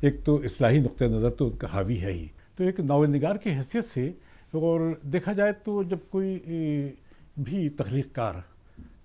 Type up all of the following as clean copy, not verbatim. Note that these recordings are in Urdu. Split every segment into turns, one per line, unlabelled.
ایک تو اصلاحی نقطہ نظر تو ان کا حاوی ہے ہی. تو ایک ناول نگار کی حیثیت سے اور دیکھا جائے تو جب کوئی بھی تخلیق کار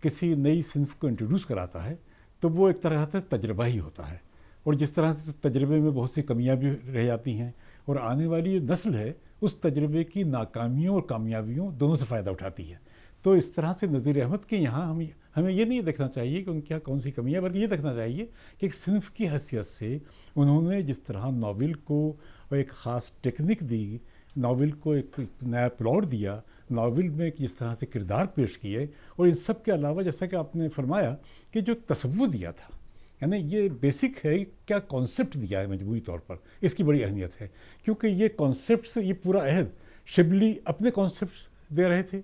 کسی نئی صنف کو انٹروڈیوس کراتا ہے تو وہ ایک طرح سے تجربہ ہی ہوتا ہے, اور جس طرح سے تجربے میں بہت سی کمیاں بھی رہ جاتی ہیں, اور آنے والی جو نسل ہے اس تجربے کی ناکامیوں اور کامیابیوں دونوں سے فائدہ اٹھاتی ہے. تو اس طرح سے نذیر احمد کے یہاں ہمیں یہ نہیں دیکھنا چاہیے کہ ان کے یہاں کون سی کمی ہے, بلکہ یہ دیکھنا چاہیے کہ ایک صنف کی حیثیت سے انہوں نے جس طرح ناول کو ایک خاص ٹیکنک دی, ناول کو ایک نیا پلاٹ دیا, ناول میں جس طرح سے کردار پیش کیے, اور ان سب کے علاوہ جیسا کہ آپ نے فرمایا کہ جو تصور دیا تھا, یعنی یہ بیسک ہے کیا کانسیپٹ دیا ہے مجموعی طور پر, اس کی بڑی اہمیت ہے. کیونکہ یہ کانسیپٹس, یہ پورا عہد شبلی اپنے کانسیپٹس دے رہے تھے,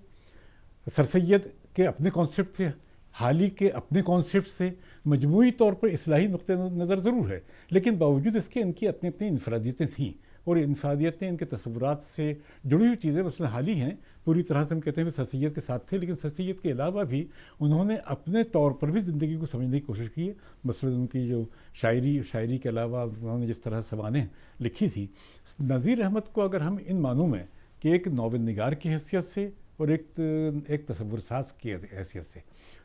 سر سید کے اپنے کانسیپٹ تھے, حالی کے اپنے کانسیپٹس تھے, مجموعی طور پر اصلاحی نقطہ نظر ضرور ہے, لیکن باوجود اس کے ان کی اپنی اپنی انفرادیتیں تھیں, اور انفرادیتیں ان کے تصورات سے جڑی ہوئی چیزیں مثلا حالی ہیں پوری طرح سے ہم کہتے ہیں سر سید کے ساتھ تھے, لیکن سر سید کے علاوہ بھی انہوں نے اپنے طور پر بھی زندگی کو سمجھنے کی کوشش کی ہے. مثلا ان کی جو شاعری کے علاوہ انہوں نے جس طرح سوانح لکھی تھی. نذیر احمد کو اگر ہم ان معنوں میں کہ ایک ناول نگار کی حیثیت سے اور ایک تصور ساز کی حیثیت سے,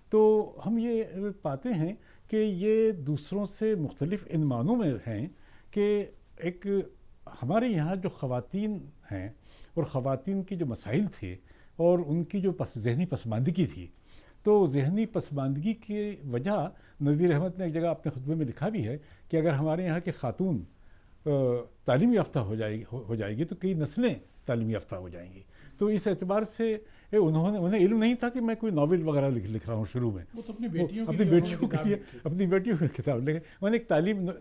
تو ہم یہ پاتے ہیں کہ یہ دوسروں سے مختلف ان معنوں میں ہیں کہ ایک ہمارے یہاں جو خواتین ہیں اور خواتین کی جو مسائل تھے اور ان کی جو ذہنی پسماندگی تھی, تو ذہنی پسماندگی کی وجہ نذیر احمد نے ایک جگہ اپنے خطبے میں لکھا بھی ہے کہ اگر ہمارے یہاں کے خاتون تعلیم یافتہ ہو جائے گی تو کئی نسلیں تعلیم یافتہ ہو جائیں گی. تو اس اعتبار سے انہیں علم نہیں تھا کہ میں کوئی ناول وغیرہ لکھ رہا ہوں شروع میں,
وہ تو اپنی بیٹیوں
کی کتاب لکھے, انہیں ایک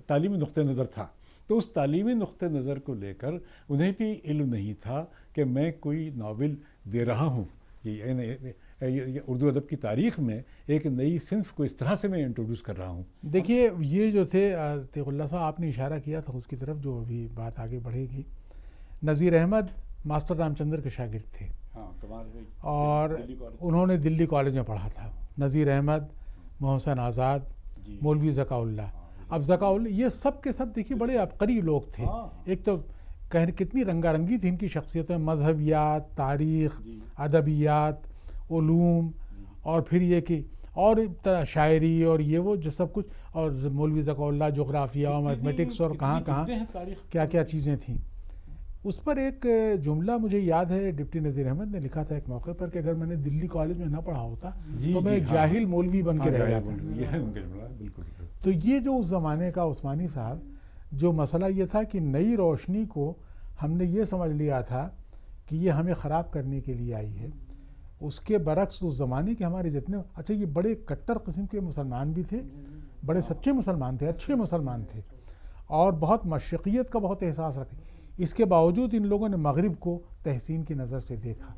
تعلیمی نقطہ نظر تھا. تو اس تعلیمی نقطہ نظر کو لے کر انہیں بھی علم نہیں تھا کہ میں کوئی ناول دے رہا ہوں, یہ اردو ادب کی تاریخ میں ایک نئی صنف کو اس طرح سے میں انٹروڈیوس کر رہا ہوں.
دیکھیے یہ جو تھے تیغ اللہ صاحب, آپ نے اشارہ کیا تھا اس کی طرف جو ابھی بات آگے بڑھے گی. نذیر احمد ماسٹر رام چندر کے شاگرد تھے, اور انہوں نے دلی کالج میں پڑھا تھا. نذیر احمد, محسن آزاد, مولوی ذکا اللہ. اب ذکا اللہ یہ سب کے سب دیکھیے بڑے عبقری لوگ تھے. ایک تو کتنی رنگا رنگی تھی ان کی شخصیتیں, مذہبیات, تاریخ, ادبیات, علوم, اور پھر یہ کہ اور شاعری اور یہ وہ جو سب کچھ, اور مولوی ذکا اللہ جغرافیہ اور میتھمیٹکس اور کہاں کیا کیا چیزیں تھیں. اس پر ایک جملہ مجھے یاد ہے ڈپٹی نذیر احمد نے لکھا تھا ایک موقع پر کہ اگر میں نے دلی کالج میں نہ پڑھا ہوتا تو میں ایک جاہل مولوی بن کے رہ جاتا. تو یہ جو اس زمانے کا عثمانی صاحب جو مسئلہ یہ تھا کہ نئی روشنی کو ہم نے یہ سمجھ لیا تھا کہ یہ ہمیں خراب کرنے کے لیے آئی ہے, اس کے برعکس اس زمانے کے ہمارے جتنے یہ بڑے کٹر قسم کے مسلمان بھی تھے, بڑے سچے مسلمان تھے, اچھے مسلمان تھے, اور بہت مشرقیت کا بہت احساس رکھے. اس کے باوجود ان لوگوں نے مغرب کو تحسین کی نظر سے دیکھا.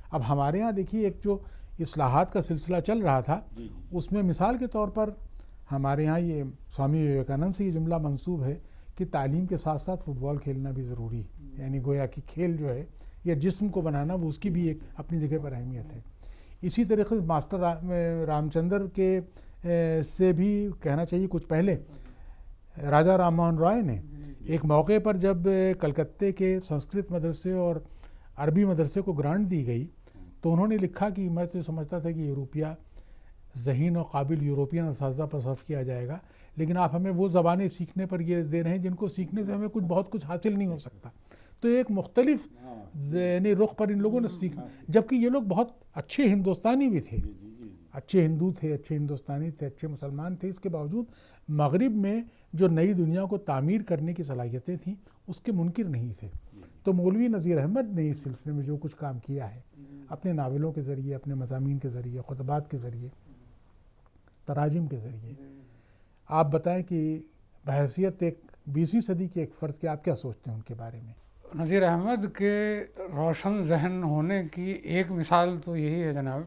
اب ہمارے ہاں دیکھیے ایک جو اصلاحات کا سلسلہ چل رہا تھا, اس میں مثال کے طور پر ہمارے ہاں یہ سوامی وویکانند سے یہ جملہ منسوب ہے کہ تعلیم کے ساتھ ساتھ فٹ بال کھیلنا بھی ضروری ہے. یعنی گویا کہ کھیل جو ہے یا جسم کو بنانا وہ اس کی بھی ایک اپنی جگہ پر اہمیت ہے. اسی طریقے سے ماسٹر رام چندر کے سے بھی کہنا چاہیے کچھ پہلے راجا رام موہن رائے نے ایک موقع پر جب کلکتے کے سنسکرت مدرسے اور عربی مدرسے کو گرانٹ دی گئی تو انہوں نے لکھا کہ میں تو سمجھتا تھا کہ یوروپیہ ذہین و قابل یوروپین اساتذہ پر صرف کیا جائے گا, لیکن آپ ہمیں وہ زبانیں سیکھنے پر یہ دے رہے ہیں جن کو سیکھنے سے ہمیں بہت کچھ حاصل نہیں ہو سکتا. تو ایک مختلف ذہنی رخ پر ان لوگوں نے سیکھا, جبکہ یہ لوگ بہت اچھے ہندوستانی بھی تھے, اچھے ہندو تھے, اچھے ہندوستانی تھے, اچھے مسلمان تھے. اس کے باوجود مغرب میں جو نئی دنیا کو تعمیر کرنے کی صلاحیتیں تھیں اس کے منکر نہیں تھے. تو مولوی نذیر احمد نے اس سلسلے میں جو کچھ کام کیا ہے اپنے ناولوں کے ذریعے, اپنے مضامین کے ذریعے, خطبات کے ذریعے, تراجم کے ذریعے, آپ بتائیں کہ بحیثیت ایک 20ویں صدی کے ایک فرد کے آپ کیا سوچتے ہیں ان کے بارے میں؟
نذیر احمد کے روشن ذہن ہونے کی ایک مثال تو یہی ہے جناب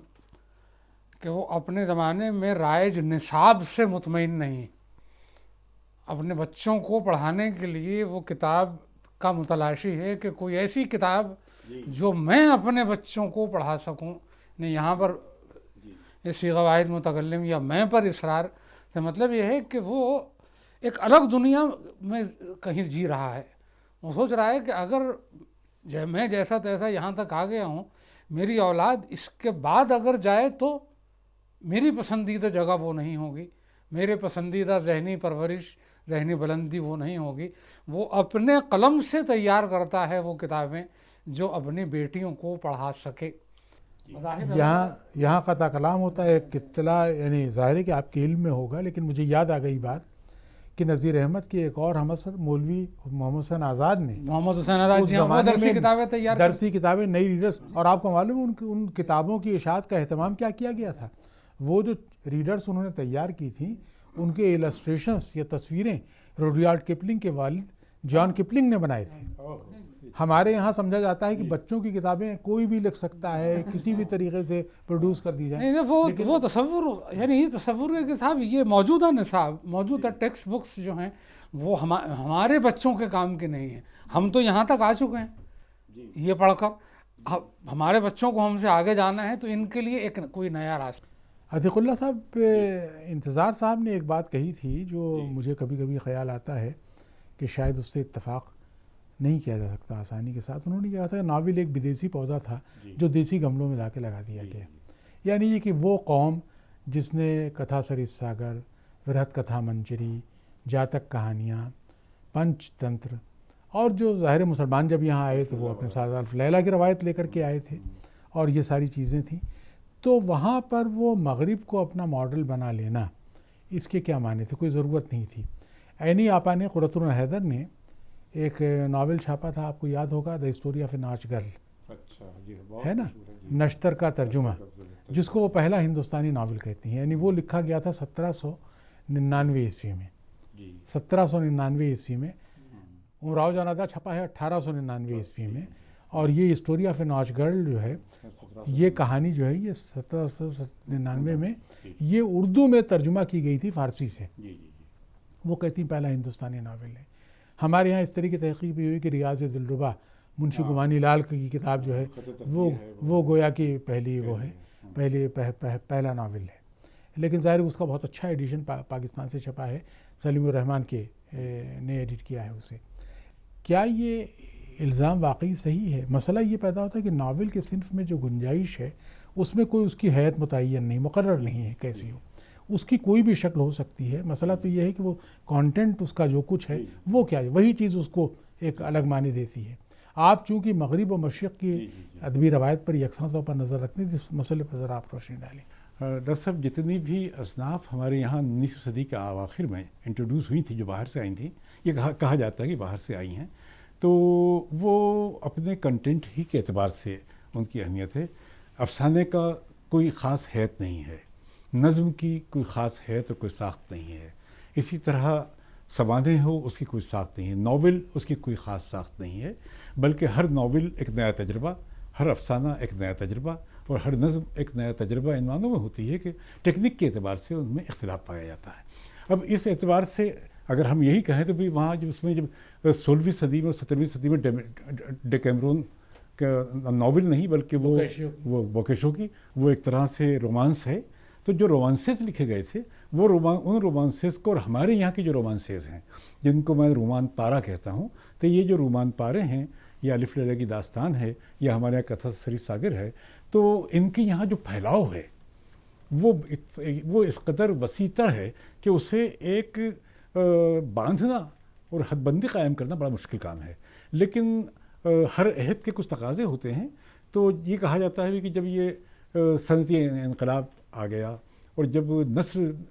کہ وہ اپنے زمانے میں رائج نصاب سے مطمئن نہیں. اپنے بچوں کو پڑھانے کے لیے وہ کتاب کا متلاشی ہے کہ کوئی ایسی کتاب جو میں اپنے بچوں کو پڑھا سکوں. نہیں, یہاں پر صیغہ واحد متکلم یا میں پر اصرار سے مطلب یہ ہے کہ وہ ایک الگ دنیا میں کہیں جی رہا ہے. وہ سوچ رہا ہے کہ اگر میں جیسا تیسا یہاں تک آ گیا ہوں, میری اولاد اس کے بعد اگر جائے تو میری پسندیدہ جگہ وہ نہیں ہوگی, میرے پسندیدہ ذہنی پرورش, ذہنی بلندی وہ نہیں ہوگی. وہ اپنے قلم سے تیار کرتا ہے وہ کتابیں جو اپنی بیٹیوں کو پڑھا سکے.
یہاں قطع کلام ہوتا ہے ایک اطلاع, یعنی ظاہر ہے کہ آپ کے علم میں ہوگا, لیکن مجھے یاد آ گئی بات کہ نذیر احمد کے ایک اور ہمسر مولوی محمد حسین آزاد نے اس زمانے میں درسی کتابیں نئی ریڈرز, اور آپ کو معلوم ہے ان کتابوں کی اشاعت کا اہتمام کیا کیا گیا تھا. وہ جو ریڈرز انہوں نے تیار کی تھیں ان کے السٹریشنز یا تصویریں روڈیارڈ کپلنگ کے والد جان کپلنگ نے بنائے تھے. ہمارے یہاں سمجھا جاتا ہے کہ بچوں کی کتابیں کوئی بھی لکھ سکتا ہے, کسی بھی طریقے سے پروڈیوس کر دی جائیں.
وہ تصور, یعنی یہ تصور ہے کہ صاحب یہ موجودہ نصاب, موجودہ ٹیکسٹ بکس جو ہیں وہ ہمارے بچوں کے کام کے نہیں ہیں. ہم تو یہاں تک آ چکے ہیں یہ پڑھ کر, ہمارے بچوں کو ہم سے آگے جانا ہے تو ان کے لیے ایک کوئی نیا راستہ.
عتیق اللہ صاحب, انتظار صاحب نے ایک بات کہی تھی جو مجھے کبھی کبھی خیال آتا ہے کہ شاید اس سے اتفاق نہیں کیا جا سکتا آسانی کے ساتھ. انہوں نے کہا تھا کہ ناول ایک بدیسی پودا تھا جو دیسی گملوں میں لا کے لگا دیا گیا. یعنی یہ کہ وہ قوم جس نے کتھا سرس ساگر, ورہت کتھا منجری, جاتک کہانیاں, پنچ تنتر, اور جو ظاہر مسلمان جب یہاں آئے تو وہ اپنے ساتھ الف لیلہ کی روایت لے کر کے آئے تھے اور یہ ساری چیزیں تھیں, تو وہاں پر وہ مغرب کو اپنا ماڈل بنا لینا اس کے کیا معنی تھے؟ کوئی ضرورت نہیں تھی. عینی آپا نے, قرۃ العین حیدر نے ایک ناول چھاپا تھا, آپ کو یاد ہوگا, دا اسٹوری آف اے ناچ گرل, ہے نا, نشتر کا ترجمہ, جس کو وہ پہلا ہندوستانی ناول کہتی ہیں. یعنی وہ لکھا گیا تھا 1799 عیسوی میں. 1799 عیسوی میں. امراؤ جانادہ چھپا ہے 1899 عیسوی میں. اور یہ اسٹوری آف اے ناچ گرل جو ہے, یہ کہانی جو ہے یہ 1799 میں یہ اردو میں ترجمہ کی گئی تھی فارسی سے. وہ کہتی ہیں پہلا ہندوستانی ناول ہے. ہمارے یہاں اس طرح کی تحقیق بھی ہوئی کہ ریاض دلربا منشی گمانی لال کی کتاب جو ہے وہ گویا کہ پہلی وہ ہے, پہلا ناول ہے. لیکن ظاہر اس کا بہت اچھا ایڈیشن پاکستان سے چھپا ہے, سلیم الرحمان کے نے ایڈٹ کیا ہے اسے. کیا یہ الزام واقعی صحیح ہے؟ مسئلہ یہ پیدا ہوتا ہے کہ ناول کے صنف میں جو گنجائش ہے اس میں کوئی اس کی حیت متعین نہیں, مقرر نہیں ہے کیسی ہو, اس کی کوئی بھی شکل ہو سکتی ہے. مسئلہ تو یہ ہے کہ وہ کانٹینٹ اس کا جو کچھ ہے وہ کیا ہے, وہی چیز اس کو ایک الگ معنی دیتی ہے. آپ چونکہ مغرب و مشرق کی ادبی روایت پر یکساں طور پر نظر رکھتے ہیں, اس مسئلے پر ذرا آپ روشنی ڈالیں.
ڈاکٹر صاحب, جتنی بھی اصناف ہمارے یہاں 19ویں صدی کے اواخر میں انٹروڈیوس ہوئی تھیں, جو باہر سے آئی تھیں, یہ کہا جاتا ہے کہ باہر سے آئی ہیں, تو وہ اپنے کنٹینٹ ہی کے اعتبار سے ان کی اہمیت ہے. افسانے کا کوئی خاص حیت نہیں ہے, نظم کی کوئی خاص حیت اور کوئی ساخت نہیں ہے. اسی طرح سوانح ہو, اس کی کوئی ساخت نہیں ہے. ناول, اس کی کوئی خاص ساخت نہیں ہے, بلکہ ہر ناول ایک نیا تجربہ, ہر افسانہ ایک نیا تجربہ, اور ہر نظم ایک نیا تجربہ. ان معنوں میں ہوتی ہے کہ ٹیکنیک کے اعتبار سے ان میں اختلاف پایا جاتا ہے. اب اس اعتبار سے اگر ہم یہی کہیں تو بھی وہاں جب اس میں جب 16ویں صدی میں اور 17ویں صدی میں ڈیکیمرون کا ناول نہیں بلکہ وہ بوکیشو کی وہ ایک طرح سے رومانس ہے. تو جو رومانسز لکھے گئے تھے وہ ان رومانسز کو, اور ہمارے یہاں کی جو رومانسز ہیں جن کو میں رومان پارا کہتا ہوں, تو یہ جو رومان پارے ہیں, یا الف لیلہ کی داستان ہے, یا ہمارے یہاں کتھا سرس ساگر ہے, تو ان کے یہاں جو پھیلاؤ ہے وہ اس قدر وسیع تر ہے کہ اسے ایک باندھنا اور حد بندی قائم کرنا بڑا مشکل کام ہے. لیکن ہر عہد کے کچھ تقاضے ہوتے ہیں. تو یہ کہا جاتا ہے کہ جب یہ صنعتی انقلاب آ گیا اور جب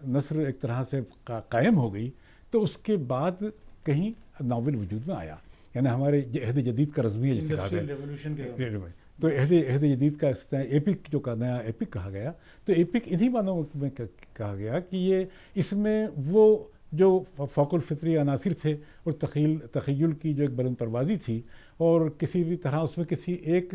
نثر ایک طرح سے قائم ہو گئی, تو اس کے بعد کہیں ناول وجود میں آیا. یعنی ہمارے عہد جدید کا رزمیہ جسے کہا گیا, تو عہد جدید کا ایپک جو نیا ایپک کہا گیا, تو ایپک انہی معنوں میں کہا گیا کہ یہ اس میں وہ جو فوق الفطری عناصر تھے اور تخیل کی جو ایک بلند پروازی تھی, اور کسی بھی طرح اس میں کسی ایک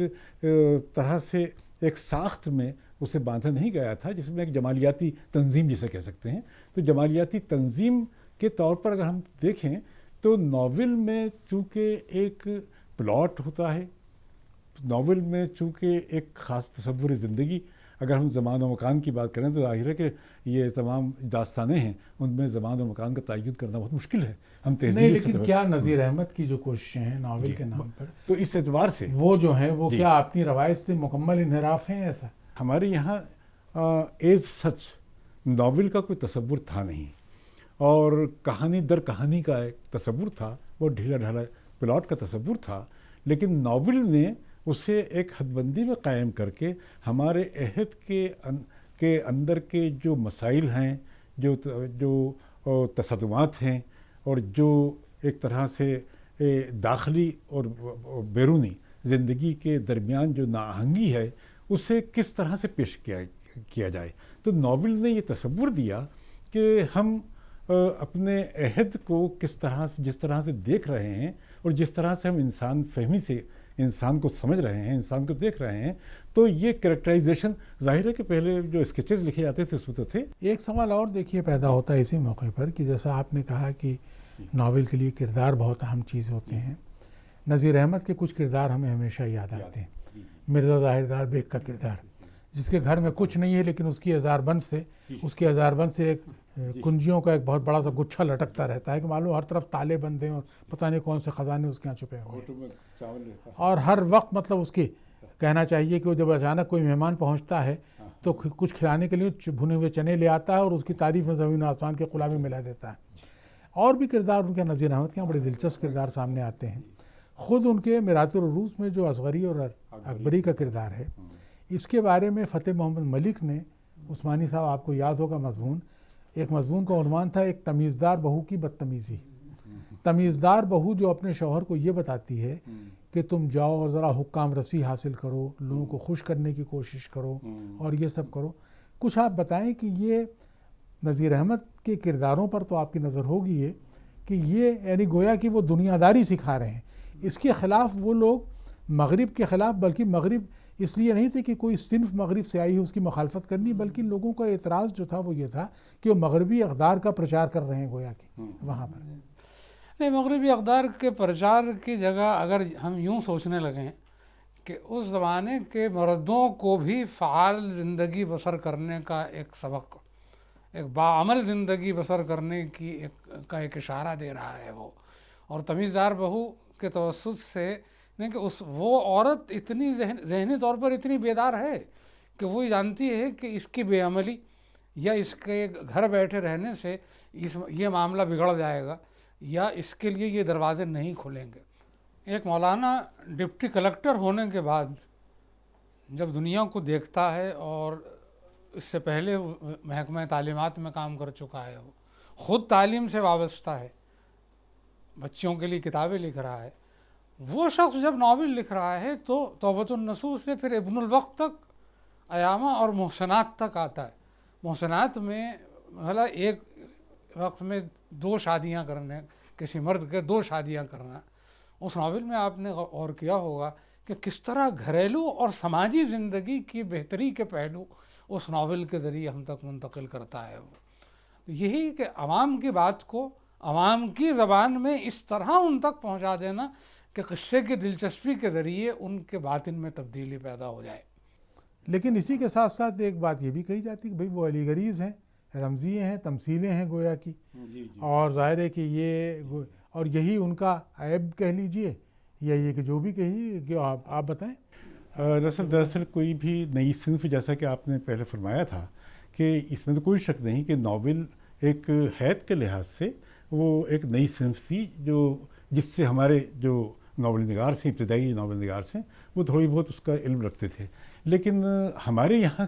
طرح سے ایک ساخت میں اسے باندھا نہیں گیا تھا, جس میں ایک جمالیاتی تنظیم جسے کہہ سکتے ہیں. تو جمالیاتی تنظیم کے طور پر اگر ہم دیکھیں تو ناول میں چونکہ ایک پلاٹ ہوتا ہے, ناول میں چونکہ ایک خاص تصور زندگی اگر ہم زمان و مکان کی بات کریں تو ظاہر ہے کہ یہ تمام داستانیں ہیں، ان میں زمان و مکان کا تعین کرنا بہت مشکل ہے. ہم
نہیں،
تہذیبی
لیکن کیا نظیر احمد کی جو کوششیں ہیں ناول کے نام پر،
تو اس اعتبار سے
وہ جو ہیں وہ کیا اپنی روایت سے مکمل انحراف ہیں؟ ایسا
ہمارے یہاں ایز سچ ناول کا کوئی تصور تھا نہیں، اور کہانی در کہانی کا ایک تصور تھا، وہ ڈھیلا ڈھالا پلاٹ کا تصور تھا. لیکن ناول نے اسے ایک حد بندی میں قائم کر کے ہمارے عہد کے اندر کے جو مسائل ہیں، جو تصادمات ہیں، اور جو ایک طرح سے داخلی اور بیرونی زندگی کے درمیان جو ناآہنگی ہے، اسے کس طرح سے پیش کیا جائے. تو ناول نے یہ تصور دیا کہ ہم اپنے عہد کو کس طرح سے، جس طرح سے دیکھ رہے ہیں، اور جس طرح سے ہم انسان فہمی سے انسان کو سمجھ رہے ہیں، انسان کو دیکھ رہے ہیں، تو یہ کریکٹرائزیشن ظاہر ہے کہ پہلے جو اسکیچز لکھے جاتے تھے اس میں تو تھے.
ایک سوال اور دیکھیے پیدا ہوتا ہے اسی موقع پر کہ جیسا آپ نے کہا کہ ناول کے لیے کردار بہت اہم چیز ہوتے ہیں. نذیر احمد کے کچھ کردار ہمیں ہمیشہ یاد آتے ہیں. مرزا ظاہردار بیگ کا کردار، جس کے گھر میں کچھ نہیں ہے لیکن اس کی ہزار بند سے ایک کنجیوں کا ایک بہت بڑا سا گچھا لٹکتا رہتا ہے کہ معلوم ہر طرف تالے بند ہیں اور پتہ نہیں کون سے خزانے اس کے یہاں چھپے ہوئے ہیں. اور ہر وقت مطلب اس کی کہنا چاہیے کہ وہ جب اچانک کوئی مہمان پہنچتا ہے تو کچھ کھلانے کے لیے بھنے ہوئے چنے لے آتا ہے اور اس کی تعریف میں زمین و آسمان کے قلعہ میں ملا دیتا ہے. اور بھی کردار ان کے نذیر احمد کے یہاں بڑے دلچسپ کردار سامنے آتے ہیں. خود ان کے میراث العروس میں جو اصغری اور اکبری کا کردار ہے، اس کے بارے میں فتح محمد ملک نے، عثمانی صاحب آپ کو یاد ہوگا مضمون، ایک مضمون کا عنوان تھا ایک تمیزدار بہو کی بدتمیزی. تمیزدار بہو جو اپنے شوہر کو یہ بتاتی ہے کہ تم جاؤ اور ذرا حکام رسی حاصل کرو، لوگوں کو خوش کرنے کی کوشش کرو اور یہ سب کرو. کچھ آپ بتائیں کہ یہ نذیر احمد کے کرداروں پر تو آپ کی نظر ہوگی ہے کہ یہ یعنی گویا کہ وہ دنیا داری سکھا رہے ہیں. اس کے خلاف وہ لوگ مغرب کے خلاف، بلکہ مغرب اس لیے نہیں تھے کہ کوئی صنف مغرب سے آئی ہے اس کی مخالفت کرنی، بلکہ لوگوں کا اعتراض جو تھا وہ یہ تھا کہ وہ مغربی اقدار کا پرچار کر رہے ہیں گویا کہ وہاں پر.
نہیں، مغربی اقدار کے پرچار کی جگہ اگر ہم یوں سوچنے لگیں کہ اس زمانے کے مردوں کو بھی فعال زندگی بسر کرنے کا ایک سبق، ایک باعمل زندگی بسر کرنے کی کا ایک اشارہ دے رہا ہے وہ. اور تمیزدار بہو کے توسط سے نہیں کہ وہ عورت اتنی ذہنی طور پر اتنی بیدار ہے کہ وہ جانتی ہے کہ اس کی بے عملی یا اس کے گھر بیٹھے رہنے سے یہ معاملہ بگڑ جائے گا یا اس کے لیے یہ دروازے نہیں کھلیں گے. ایک مولانا ڈپٹی کلکٹر ہونے کے بعد جب دنیا کو دیکھتا ہے، اور اس سے پہلے محکمہ تعلیمات میں کام کر چکا ہے، وہ خود تعلیم سے وابستہ ہے، بچوں کے لیے کتابیں لکھ رہا ہے، وہ شخص جب ناول لکھ رہا ہے تو توبۃ النصوص سے پھر ابن الوقت تک، ایامہ اور محسنات تک آتا ہے. محسنات میں مطلب ایک وقت میں 2 شادیاں کرنے، کسی مرد کے 2 شادیاں کرنا. اس ناول میں آپ نے غور کیا ہوگا کہ کس طرح گھریلو اور سماجی زندگی کی بہتری کے پہلو اس ناول کے ذریعے ہم تک منتقل کرتا ہے. وہ یہی کہ عوام کی بات کو عوام کی زبان میں اس طرح ان تک پہنچا دینا کہ قصے کی دلچسپی کے ذریعے ان کے باطن میں تبدیلی پیدا ہو جائے.
لیکن اسی کے ساتھ ساتھ ایک بات یہ بھی کہی جاتی ہے کہ بھئی وہ علی گریز ہیں، رمزیے ہیں، تمثیلیں ہیں گویا کی، اور ظاہر ہے کہ یہ اور یہی ان کا عیب کہہ لیجئے یا یہ کہ جو بھی کہیے کہ آپ بتائیں.
دراصل کوئی بھی نئی صنف، جیسا کہ آپ نے پہلے فرمایا تھا کہ اس میں تو کوئی شک نہیں کہ ناول ایک حیت کے لحاظ سے وہ ایک نئی صنف تھی، جس سے ہمارے جو ناول نگار سے، ابتدائی ناول نگار سے، وہ تھوڑی بہت اس کا علم رکھتے تھے. لیکن ہمارے یہاں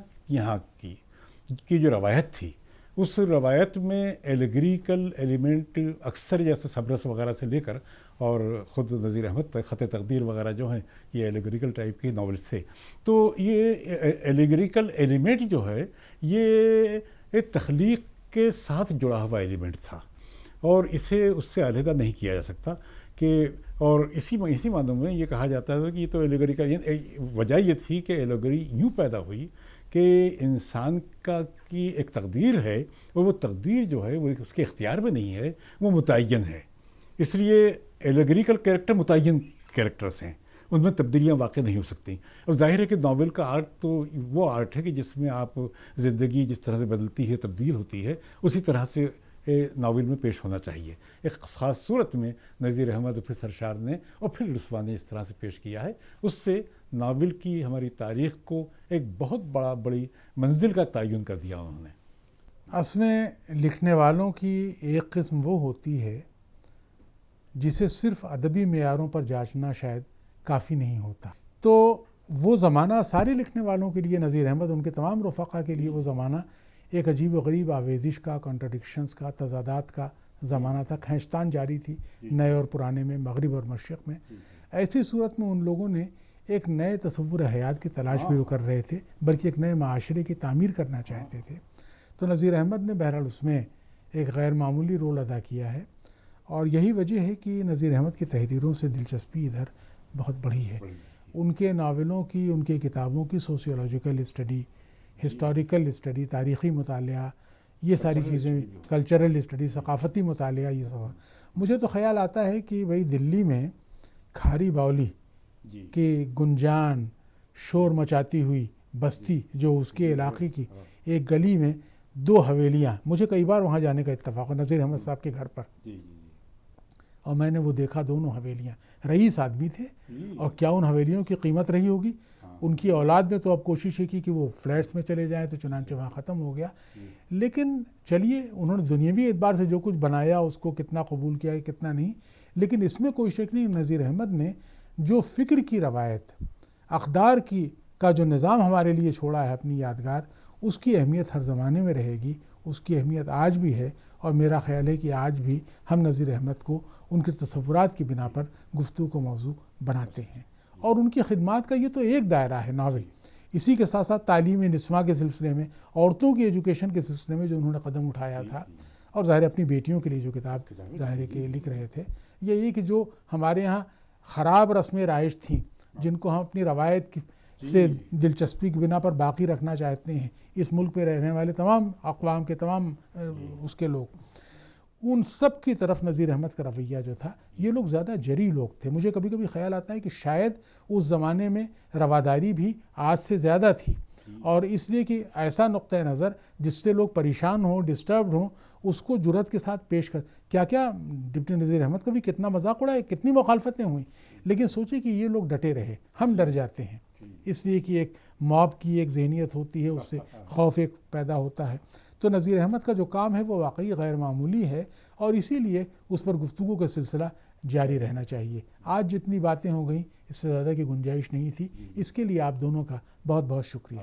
کی جو روایت تھی، اس روایت میں ایلیگریکل ایلیمنٹ اکثر جیسے سبرس وغیرہ سے لے کر اور خود نذیر احمد خط تقدیر وغیرہ جو ہیں یہ ایلیگریکل ٹائپ کے ناولس تھے. تو یہ ایلیگریکل ایلیمنٹ جو ہے یہ ایک تخلیق کے ساتھ جڑا ہوا ایلیمنٹ تھا اور اسے اس سے علیحدہ نہیں کیا جا سکتا. اور اسی معنی میں یہ کہا جاتا ہے کہ یہ تو ایلیگری کا وجہ یہ تھی کہ ایلیگری یوں پیدا ہوئی کہ انسان کی ایک تقدیر ہے اور وہ تقدیر جو ہے وہ اس کے اختیار میں نہیں ہے، وہ متعین ہے. اس لیے ایلیگریکل کیریکٹر متعین کیریکٹرز ہیں. ان میں تبدیلیاں واقع نہیں ہو سکتی. اور ظاہر ہے کہ ناول کا آرٹ تو وہ آرٹ ہے کہ جس میں آپ زندگی جس طرح سے بدلتی ہے تبدیل ہوتی ہے اسی طرح سے ناول میں پیش ہونا چاہیے. ایک خاص صورت میں نذیر احمد اور پھر سرشار نے اور پھر رسوا نے اس طرح سے پیش کیا ہے. اس سے ناول کی ہماری تاریخ کو ایک بہت بڑی منزل کا تعین کر دیا انہوں نے.
اصل میں لکھنے والوں کی ایک قسم وہ ہوتی ہے جسے صرف ادبی معیاروں پر جانچنا شاید کافی نہیں ہوتا. تو وہ زمانہ سارے لکھنے والوں کے لیے، نذیر احمد ان کے تمام رفقا کے لیے وہ زمانہ ایک عجیب و غریب آویزش کا، کنٹرڈکشنز کا، تضادات کا زمانہ تھا. کھینچتان جاری تھی نئے اور پرانے میں، مغرب اور مشرق میں. ایسی صورت میں ان لوگوں نے ایک نئے تصور حیات کی تلاش بھی وہ کر رہے تھے، بلکہ ایک نئے معاشرے کی تعمیر کرنا چاہتے تھے. تو نذیر احمد نے بہرحال اس میں ایک غیر معمولی رول ادا کیا ہے، اور یہی وجہ ہے کہ نذیر احمد کی تحریروں سے دلچسپی ادھر بہت بڑی ہے. ان کے ناولوں کی، ان کے کتابوں کی سوسیولوجیکل اسٹڈی، ہسٹوریکل اسٹڈی، تاریخی مطالعہ، یہ ساری چیزیں، کلچرل اسٹڈی، ثقافتی مطالعہ، یہ سب. مجھے تو خیال آتا ہے کہ بھئی دلی میں کھاری باولی کی گنجان شور مچاتی ہوئی بستی جو اس کے علاقے کی ایک گلی میں 2 حویلیاں، مجھے کئی بار وہاں جانے کا اتفاق ہے نذیر احمد صاحب کے گھر پر، اور میں نے وہ دیکھا دونوں حویلیاں. رئیس آدمی تھے، اور کیا ان حویلیوں کی قیمت رہی ہوگی. ان کی اولاد نے تو اب کوشش کی کہ وہ فلیٹس میں چلے جائیں، تو چنانچہ وہاں ختم ہو گیا. لیکن چلیے، انہوں نے دنیاوی اعتبار سے جو کچھ بنایا اس کو کتنا قبول کیا ہے کتنا نہیں، لیکن اس میں کوئی شک نہیں نذیر احمد نے جو فکر کی روایت، اقدار کی کا جو نظام ہمارے لیے چھوڑا ہے اپنی یادگار، اس کی اہمیت ہر زمانے میں رہے گی. اس کی اہمیت آج بھی ہے، اور میرا خیال ہے کہ آج بھی ہم نذیر احمد کو ان کے تصورات کی بنا پر گفتگو کو موضوع بناتے ہیں. اور ان کی خدمات کا یہ تو ایک دائرہ ہے ناول. اسی کے ساتھ ساتھ تعلیم نسواں کے سلسلے میں، عورتوں کی ایجوکیشن کے سلسلے میں جو انہوں نے قدم اٹھایا تھا، اور ظاہر اپنی بیٹیوں کے لیے جو کتاب ظاہر ہے کہ لکھ رہے تھے، یہ کہ جو ہمارے ہاں خراب رسمیں رائج تھیں جن کو ہم اپنی روایت سے دلچسپی کی بنا پر باقی رکھنا چاہتے ہیں، اس ملک پہ رہنے والے تمام اقوام کے تمام اس کے لوگ، ان سب کی طرف نذیر احمد کا رویہ جو تھا، یہ لوگ زیادہ جری لوگ تھے. مجھے کبھی کبھی خیال آتا ہے کہ شاید اس زمانے میں رواداری بھی آج سے زیادہ تھی، اور اس لیے کہ ایسا نقطہ نظر جس سے لوگ پریشان ہوں، ڈسٹربڈ ہوں، اس کو جرأت کے ساتھ پیش کر. کیا ڈپٹی نذیر احمد کا بھی کتنا مذاق اڑا ہے، کتنی مخالفتیں ہوئیں، لیکن سوچیں کہ یہ لوگ ڈٹے رہے. ہم ڈر جاتے ہیں اس لیے کہ ایک موب کی ایک ذہنیت ہوتی ہے، اس سے خوف ایک پیدا ہوتا ہے. تو نذیر احمد کا جو کام ہے وہ واقعی غیر معمولی ہے، اور اسی لیے اس پر گفتگو کا سلسلہ جاری رہنا چاہیے. آج جتنی باتیں ہو گئیں اس سے زیادہ کی گنجائش نہیں تھی. اس کے لیے آپ دونوں کا بہت بہت شکریہ.